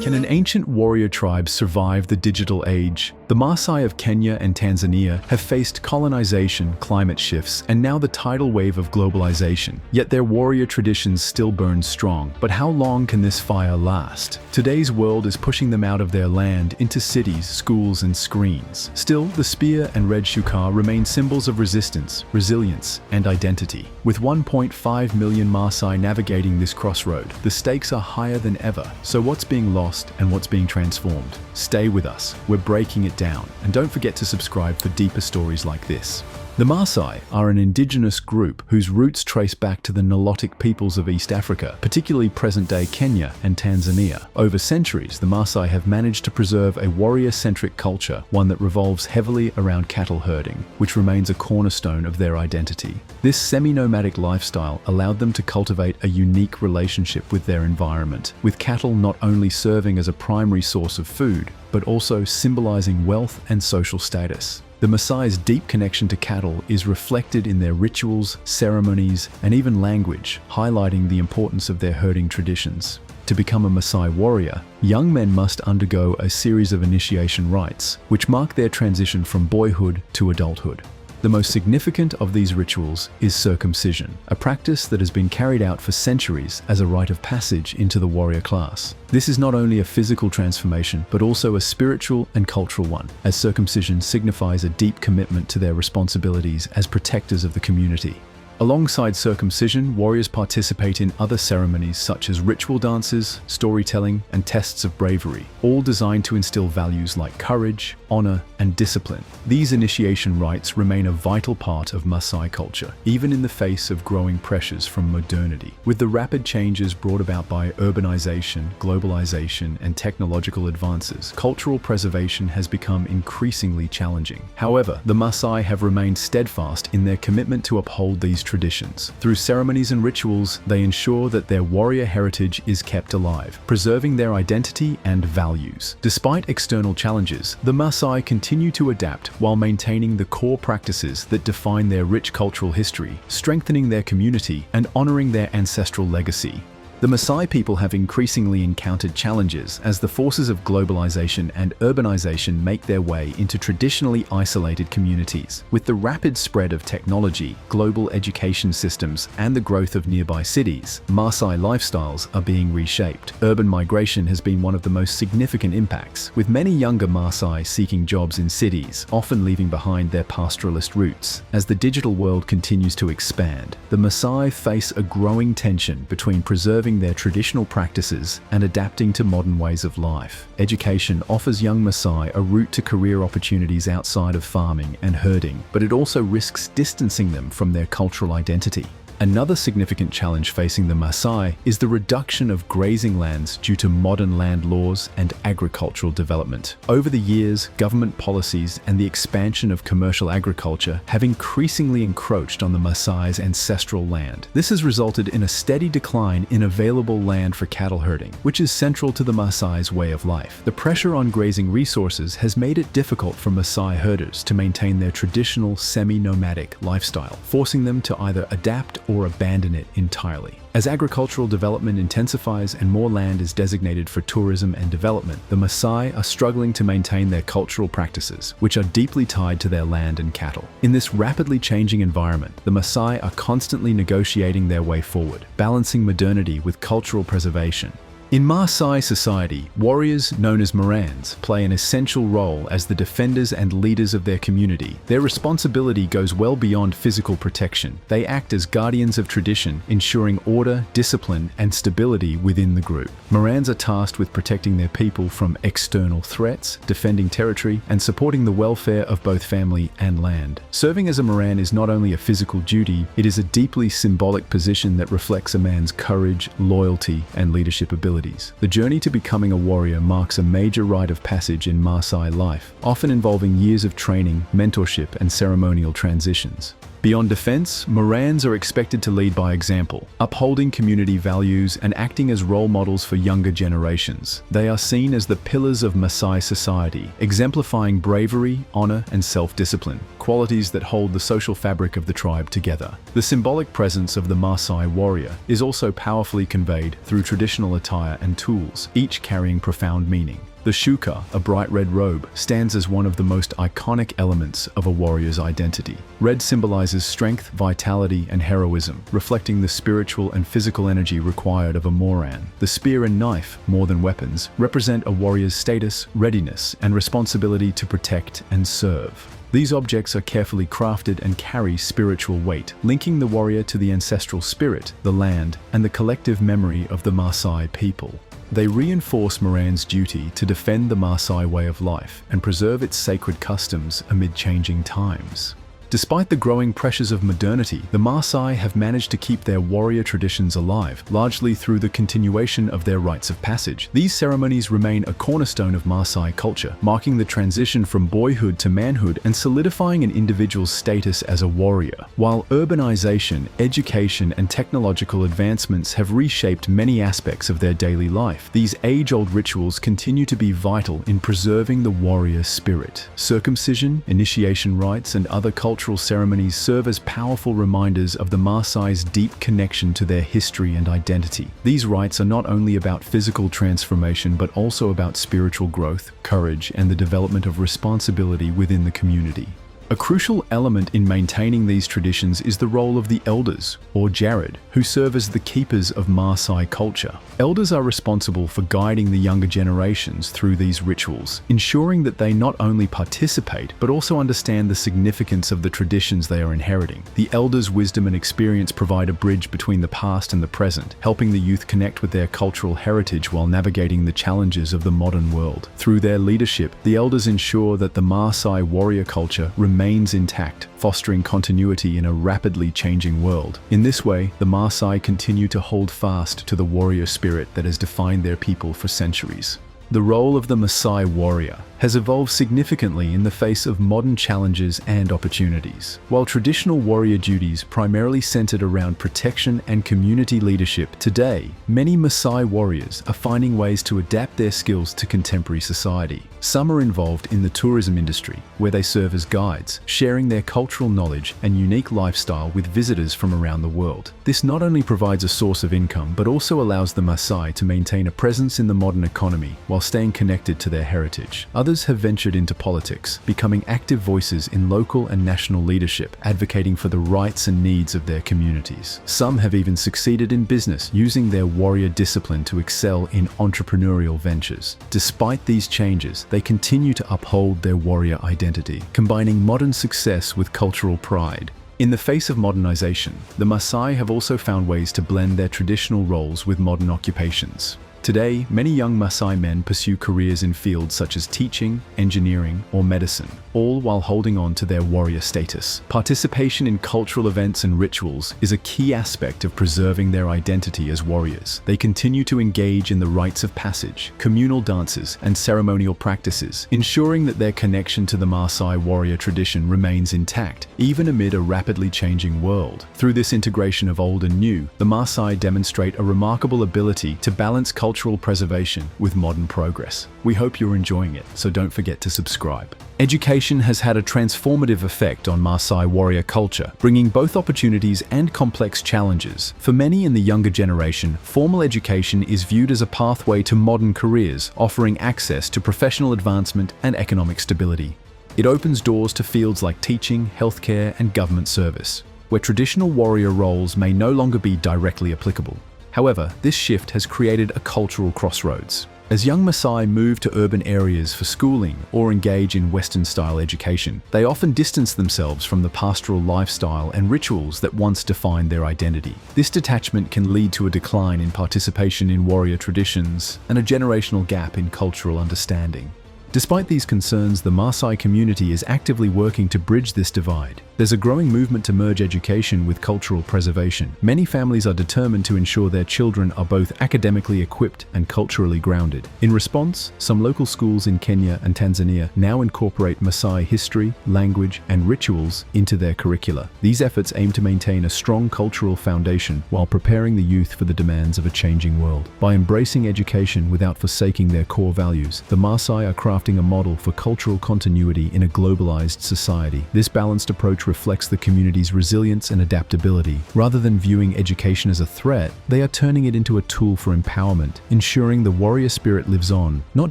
Can an ancient warrior tribe survive the digital age? The Maasai of Kenya and Tanzania have faced colonization, climate shifts, and now the tidal wave of globalization. Yet their warrior traditions still burn strong. But how long can this fire last? Today's world is pushing them out of their land into cities, schools, and screens. Still, the spear and red shukar remain symbols of resistance, resilience, and identity. With 1.5 million Maasai navigating this crossroad, the stakes are higher than ever. So what's being lost and what's being transformed? Stay with us. We're breaking it down. And don't forget to subscribe for deeper stories like this. The Maasai are an indigenous group whose roots trace back to the Nilotic peoples of East Africa, particularly present-day Kenya and Tanzania. Over centuries, the Maasai have managed to preserve a warrior-centric culture, one that revolves heavily around cattle herding, which remains a cornerstone of their identity. This semi-nomadic lifestyle allowed them to cultivate a unique relationship with their environment, with cattle not only serving as a primary source of food, but also symbolizing wealth and social status. The Maasai's deep connection to cattle is reflected in their rituals, ceremonies, and even language, highlighting the importance of their herding traditions. To become a Maasai warrior, young men must undergo a series of initiation rites, which mark their transition from boyhood to adulthood. The most significant of these rituals is circumcision, a practice that has been carried out for centuries as a rite of passage into the warrior class. This is not only a physical transformation, but also a spiritual and cultural one, as circumcision signifies a deep commitment to their responsibilities as protectors of the community. Alongside circumcision, warriors participate in other ceremonies such as ritual dances, storytelling, and tests of bravery, all designed to instill values like courage, honor, and discipline. These initiation rites remain a vital part of Maasai culture, even in the face of growing pressures from modernity. With the rapid changes brought about by urbanization, globalization, and technological advances, cultural preservation has become increasingly challenging. However, the Maasai have remained steadfast in their commitment to uphold these traditions. Through ceremonies and rituals, they ensure that their warrior heritage is kept alive, preserving their identity and values. Despite external challenges, the Maasai continue to adapt while maintaining the core practices that define their rich cultural history, strengthening their community and honoring their ancestral legacy. The Maasai people have increasingly encountered challenges as the forces of globalization and urbanization make their way into traditionally isolated communities. With the rapid spread of technology, global education systems, and the growth of nearby cities, Maasai lifestyles are being reshaped. Urban migration has been one of the most significant impacts, with many younger Maasai seeking jobs in cities, often leaving behind their pastoralist roots. As the digital world continues to expand, the Maasai face a growing tension between preserving their traditional practices and adapting to modern ways of life. Education offers young Maasai a route to career opportunities outside of farming and herding, but it also risks distancing them from their cultural identity. Another significant challenge facing the Maasai is the reduction of grazing lands due to modern land laws and agricultural development. Over the years, government policies and the expansion of commercial agriculture have increasingly encroached on the Maasai's ancestral land. This has resulted in a steady decline in available land for cattle herding, which is central to the Maasai's way of life. The pressure on grazing resources has made it difficult for Maasai herders to maintain their traditional semi-nomadic lifestyle, forcing them to either adapt or abandon it entirely. As agricultural development intensifies and more land is designated for tourism and development, the Maasai are struggling to maintain their cultural practices, which are deeply tied to their land and cattle. In this rapidly changing environment, the Maasai are constantly negotiating their way forward, balancing modernity with cultural preservation. In Maasai society, warriors known as Morans play an essential role as the defenders and leaders of their community. Their responsibility goes well beyond physical protection. They act as guardians of tradition, ensuring order, discipline, and stability within the group. Morans are tasked with protecting their people from external threats, defending territory, and supporting the welfare of both family and land. Serving as a Moran is not only a physical duty, it is a deeply symbolic position that reflects a man's courage, loyalty, and leadership abilities. The journey to becoming a warrior marks a major rite of passage in Maasai life, often involving years of training, mentorship, and ceremonial transitions. Beyond defense, Morans are expected to lead by example, upholding community values and acting as role models for younger generations. They are seen as the pillars of Maasai society, exemplifying bravery, honor, and self-discipline, qualities that hold the social fabric of the tribe together. The symbolic presence of the Maasai warrior is also powerfully conveyed through traditional attire and tools, each carrying profound meaning. The shuka, a bright red robe, stands as one of the most iconic elements of a warrior's identity. Red symbolizes strength, vitality, and heroism, reflecting the spiritual and physical energy required of a Moran. The spear and knife, more than weapons, represent a warrior's status, readiness, and responsibility to protect and serve. These objects are carefully crafted and carry spiritual weight, linking the warrior to the ancestral spirit, the land, and the collective memory of the Maasai people. They reinforce Moran's duty to defend the Maasai way of life and preserve its sacred customs amid changing times. Despite the growing pressures of modernity, the Maasai have managed to keep their warrior traditions alive, largely through the continuation of their rites of passage. These ceremonies remain a cornerstone of Maasai culture, marking the transition from boyhood to manhood and solidifying an individual's status as a warrior. While urbanization, education, and technological advancements have reshaped many aspects of their daily life, these age-old rituals continue to be vital in preserving the warrior spirit. Circumcision, initiation rites, and other cultural ceremonies serve as powerful reminders of the Maasai's deep connection to their history and identity. These rites are not only about physical transformation but also about spiritual growth, courage, and the development of responsibility within the community. A crucial element in maintaining these traditions is the role of the elders, or Jared, who serve as the keepers of Maasai culture. Elders are responsible for guiding the younger generations through these rituals, ensuring that they not only participate but also understand the significance of the traditions they are inheriting. The elders' wisdom and experience provide a bridge between the past and the present, helping the youth connect with their cultural heritage while navigating the challenges of the modern world. Through their leadership, the elders ensure that the Maasai warrior culture remains intact, fostering continuity in a rapidly changing world. In this way, the Maasai continue to hold fast to the warrior spirit that has defined their people for centuries. The role of the Maasai warrior has evolved significantly in the face of modern challenges and opportunities. While traditional warrior duties primarily centered around protection and community leadership, today, many Maasai warriors are finding ways to adapt their skills to contemporary society. Some are involved in the tourism industry, where they serve as guides, sharing their cultural knowledge and unique lifestyle with visitors from around the world. This not only provides a source of income, but also allows the Maasai to maintain a presence in the modern economy while staying connected to their heritage. Others have ventured into politics, becoming active voices in local and national leadership, advocating for the rights and needs of their communities. Some have even succeeded in business, using their warrior discipline to excel in entrepreneurial ventures. Despite these changes, they continue to uphold their warrior identity, combining modern success with cultural pride. In the face of modernization, the Maasai have also found ways to blend their traditional roles with modern occupations. Today, many young Maasai men pursue careers in fields such as teaching, engineering, or medicine, all while holding on to their warrior status. Participation in cultural events and rituals is a key aspect of preserving their identity as warriors. They continue to engage in the rites of passage, communal dances, and ceremonial practices, ensuring that their connection to the Maasai warrior tradition remains intact, even amid a rapidly changing world. Through this integration of old and new, the Maasai demonstrate a remarkable ability to balance cultural preservation with modern progress. We hope you're enjoying it, so don't forget to subscribe. Education has had a transformative effect on Maasai warrior culture, bringing both opportunities and complex challenges. For many in the younger generation, formal education is viewed as a pathway to modern careers, offering access to professional advancement and economic stability. It opens doors to fields like teaching, healthcare, and government service, where traditional warrior roles may no longer be directly applicable. However, this shift has created a cultural crossroads. As young Maasai move to urban areas for schooling or engage in Western-style education, they often distance themselves from the pastoral lifestyle and rituals that once defined their identity. This detachment can lead to a decline in participation in warrior traditions and a generational gap in cultural understanding. Despite these concerns, the Maasai community is actively working to bridge this divide. There's a growing movement to merge education with cultural preservation. Many families are determined to ensure their children are both academically equipped and culturally grounded. In response, some local schools in Kenya and Tanzania now incorporate Maasai history, language, and rituals into their curricula. These efforts aim to maintain a strong cultural foundation while preparing the youth for the demands of a changing world. By embracing education without forsaking their core values, the Maasai are crafting a model for cultural continuity in a globalized society. This balanced approach reflects the community's resilience and adaptability. Rather than viewing education as a threat, they are turning it into a tool for empowerment, ensuring the warrior spirit lives on, not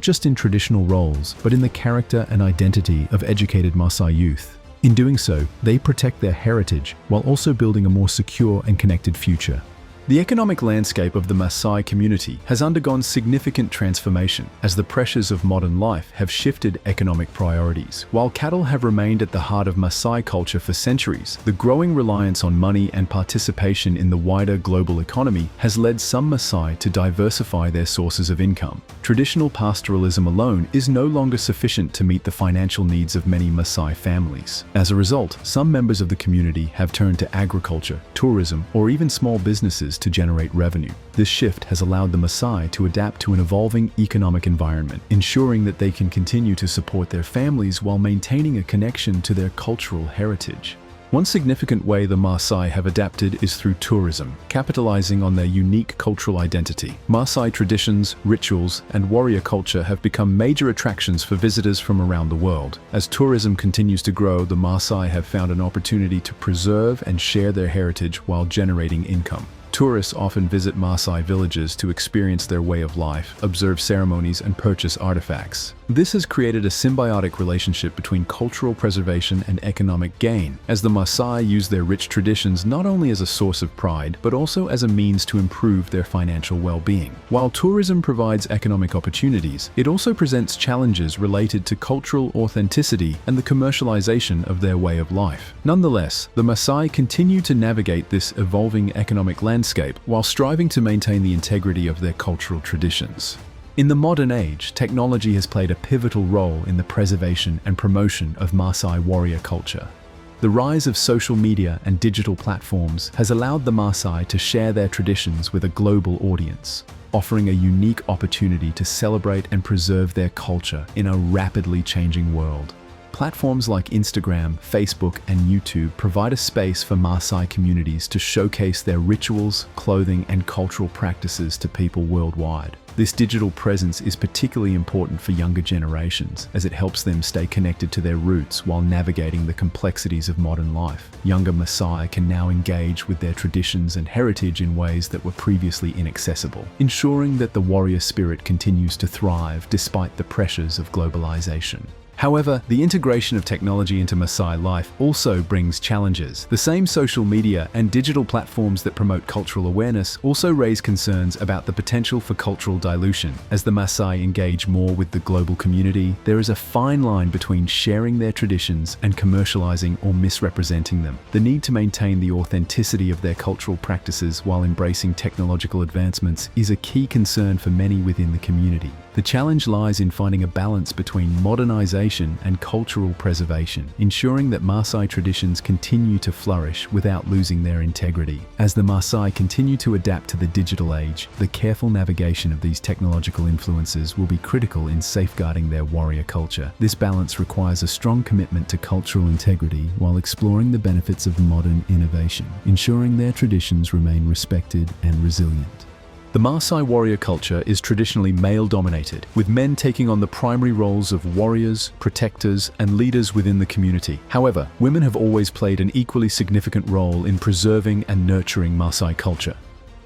just in traditional roles, but in the character and identity of educated Maasai youth. In doing so, they protect their heritage while also building a more secure and connected future. The economic landscape of the Maasai community has undergone significant transformation as the pressures of modern life have shifted economic priorities. While cattle have remained at the heart of Maasai culture for centuries, the growing reliance on money and participation in the wider global economy has led some Maasai to diversify their sources of income. Traditional pastoralism alone is no longer sufficient to meet the financial needs of many Maasai families. As a result, some members of the community have turned to agriculture, tourism, or even small businesses to generate revenue. This shift has allowed the Maasai to adapt to an evolving economic environment, ensuring that they can continue to support their families while maintaining a connection to their cultural heritage. One significant way the Maasai have adapted is through tourism, capitalizing on their unique cultural identity. Maasai traditions, rituals, and warrior culture have become major attractions for visitors from around the world. As tourism continues to grow, the Maasai have found an opportunity to preserve and share their heritage while generating income. Tourists often visit Maasai villages to experience their way of life, observe ceremonies, and purchase artifacts. This has created a symbiotic relationship between cultural preservation and economic gain, as the Maasai use their rich traditions not only as a source of pride, but also as a means to improve their financial well-being. While tourism provides economic opportunities, it also presents challenges related to cultural authenticity and the commercialization of their way of life. Nonetheless, the Maasai continue to navigate this evolving economic landscape while striving to maintain the integrity of their cultural traditions. In the modern age, technology has played a pivotal role in the preservation and promotion of Maasai warrior culture. The rise of social media and digital platforms has allowed the Maasai to share their traditions with a global audience, offering a unique opportunity to celebrate and preserve their culture in a rapidly changing world. Platforms like Instagram, Facebook, and YouTube provide a space for Maasai communities to showcase their rituals, clothing, and cultural practices to people worldwide. This digital presence is particularly important for younger generations, as it helps them stay connected to their roots while navigating the complexities of modern life. Younger Maasai can now engage with their traditions and heritage in ways that were previously inaccessible, ensuring that the warrior spirit continues to thrive despite the pressures of globalization. However, the integration of technology into Maasai life also brings challenges. The same social media and digital platforms that promote cultural awareness also raise concerns about the potential for cultural dilution. As the Maasai engage more with the global community, there is a fine line between sharing their traditions and commercializing or misrepresenting them. The need to maintain the authenticity of their cultural practices while embracing technological advancements is a key concern for many within the community. The challenge lies in finding a balance between modernization and cultural preservation, ensuring that Maasai traditions continue to flourish without losing their integrity. As the Maasai continue to adapt to the digital age, the careful navigation of these technological influences will be critical in safeguarding their warrior culture. This balance requires a strong commitment to cultural integrity while exploring the benefits of modern innovation, ensuring their traditions remain respected and resilient. The Maasai warrior culture is traditionally male-dominated, with men taking on the primary roles of warriors, protectors, and leaders within the community. However, women have always played an equally significant role in preserving and nurturing Maasai culture.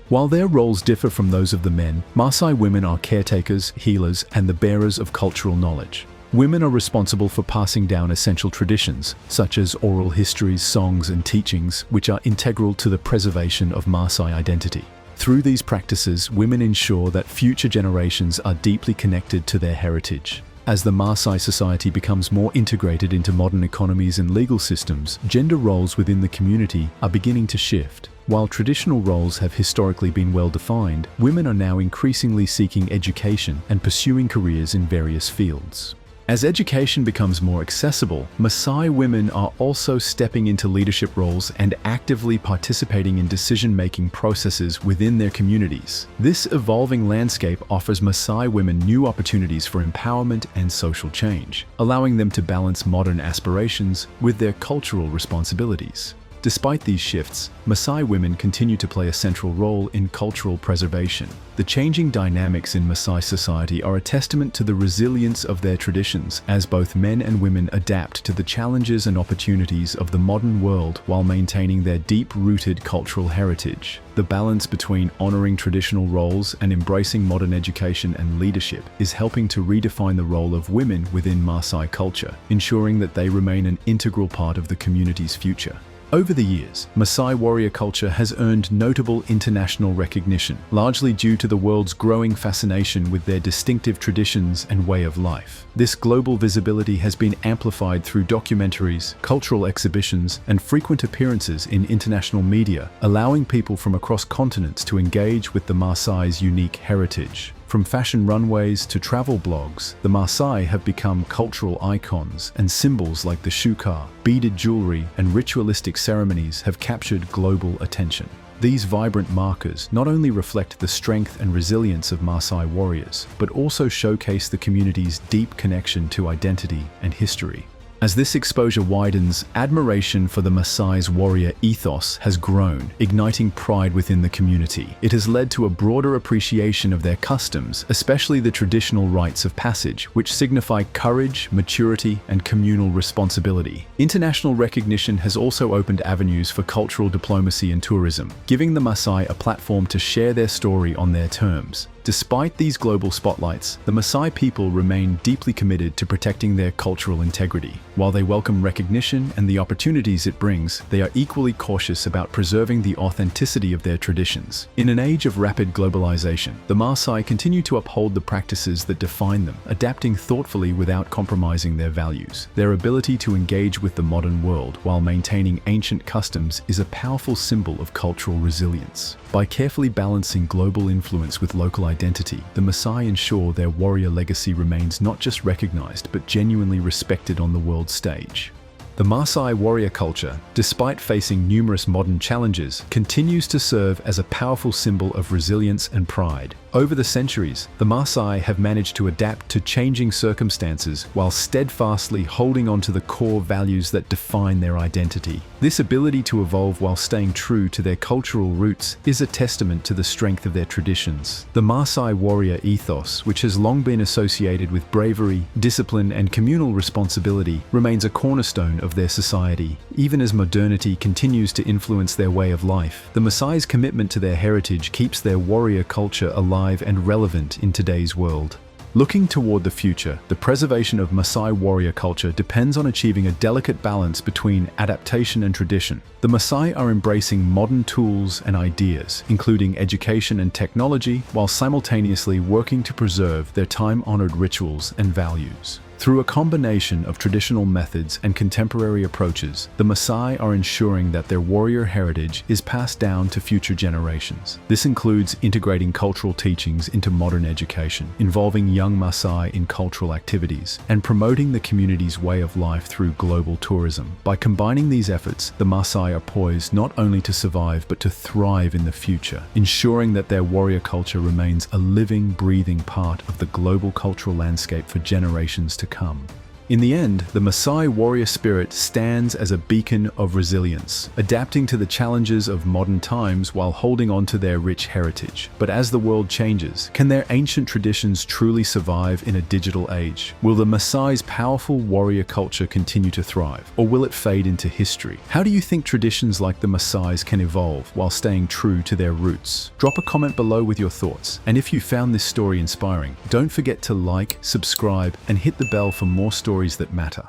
While their roles differ from those of the men, Maasai women are caretakers, healers, and the bearers of cultural knowledge. Women are responsible for passing down essential traditions, such as oral histories, songs, and teachings, which are integral to the preservation of Maasai identity. Through these practices, women ensure that future generations are deeply connected to their heritage. As the Maasai society becomes more integrated into modern economies and legal systems, gender roles within the community are beginning to shift. While traditional roles have historically been well defined, women are now increasingly seeking education and pursuing careers in various fields. As education becomes more accessible, Maasai women are also stepping into leadership roles and actively participating in decision-making processes within their communities. This evolving landscape offers Maasai women new opportunities for empowerment and social change, allowing them to balance modern aspirations with their cultural responsibilities. Despite these shifts, Maasai women continue to play a central role in cultural preservation. The changing dynamics in Maasai society are a testament to the resilience of their traditions, as both men and women adapt to the challenges and opportunities of the modern world while maintaining their deep-rooted cultural heritage. The balance between honoring traditional roles and embracing modern education and leadership is helping to redefine the role of women within Maasai culture, ensuring that they remain an integral part of the community's future. Over the years, Maasai warrior culture has earned notable international recognition, largely due to the world's growing fascination with their distinctive traditions and way of life. This global visibility has been amplified through documentaries, cultural exhibitions, and frequent appearances in international media, allowing people from across continents to engage with the Maasai's unique heritage. From fashion runways to travel blogs, the Maasai have become cultural icons, and symbols like the shuka, beaded jewelry, and ritualistic ceremonies have captured global attention. These vibrant markers not only reflect the strength and resilience of Maasai warriors, but also showcase the community's deep connection to identity and history. As this exposure widens, admiration for the Maasai's warrior ethos has grown, igniting pride within the community. It has led to a broader appreciation of their customs, especially the traditional rites of passage, which signify courage, maturity, and communal responsibility. International recognition has also opened avenues for cultural diplomacy and tourism, giving the Maasai a platform to share their story on their terms. Despite these global spotlights, the Maasai people remain deeply committed to protecting their cultural integrity. While they welcome recognition and the opportunities it brings, they are equally cautious about preserving the authenticity of their traditions. In an age of rapid globalization, the Maasai continue to uphold the practices that define them, adapting thoughtfully without compromising their values. Their ability to engage with the modern world while maintaining ancient customs is a powerful symbol of cultural resilience. By carefully balancing global influence with local identity, the Maasai ensure their warrior legacy remains not just recognized but genuinely respected on the world stage. The Maasai warrior culture, despite facing numerous modern challenges, continues to serve as a powerful symbol of resilience and pride. Over the centuries, the Maasai have managed to adapt to changing circumstances while steadfastly holding on to the core values that define their identity. This ability to evolve while staying true to their cultural roots is a testament to the strength of their traditions. The Maasai warrior ethos, which has long been associated with bravery, discipline, and communal responsibility, remains a cornerstone of their society. Even as modernity continues to influence their way of life, the Maasai's commitment to their heritage keeps their warrior culture alive and relevant in today's world. Looking toward the future, the preservation of Maasai warrior culture depends on achieving a delicate balance between adaptation and tradition. The Maasai are embracing modern tools and ideas, including education and technology, while simultaneously working to preserve their time-honored rituals and values. Through a combination of traditional methods and contemporary approaches, the Maasai are ensuring that their warrior heritage is passed down to future generations. This includes integrating cultural teachings into modern education, involving young Maasai in cultural activities, and promoting the community's way of life through global tourism. By combining these efforts, the Maasai are poised not only to survive but to thrive in the future, ensuring that their warrior culture remains a living, breathing part of the global cultural landscape for generations to come. In the end, the Maasai warrior spirit stands as a beacon of resilience, adapting to the challenges of modern times while holding on to their rich heritage. But as the world changes, can their ancient traditions truly survive in a digital age? Will the Maasai's powerful warrior culture continue to thrive, or will it fade into history? How do you think traditions like the Maasai's can evolve while staying true to their roots? Drop a comment below with your thoughts, and if you found this story inspiring, don't forget to like, subscribe, and hit the bell for more stories that matter.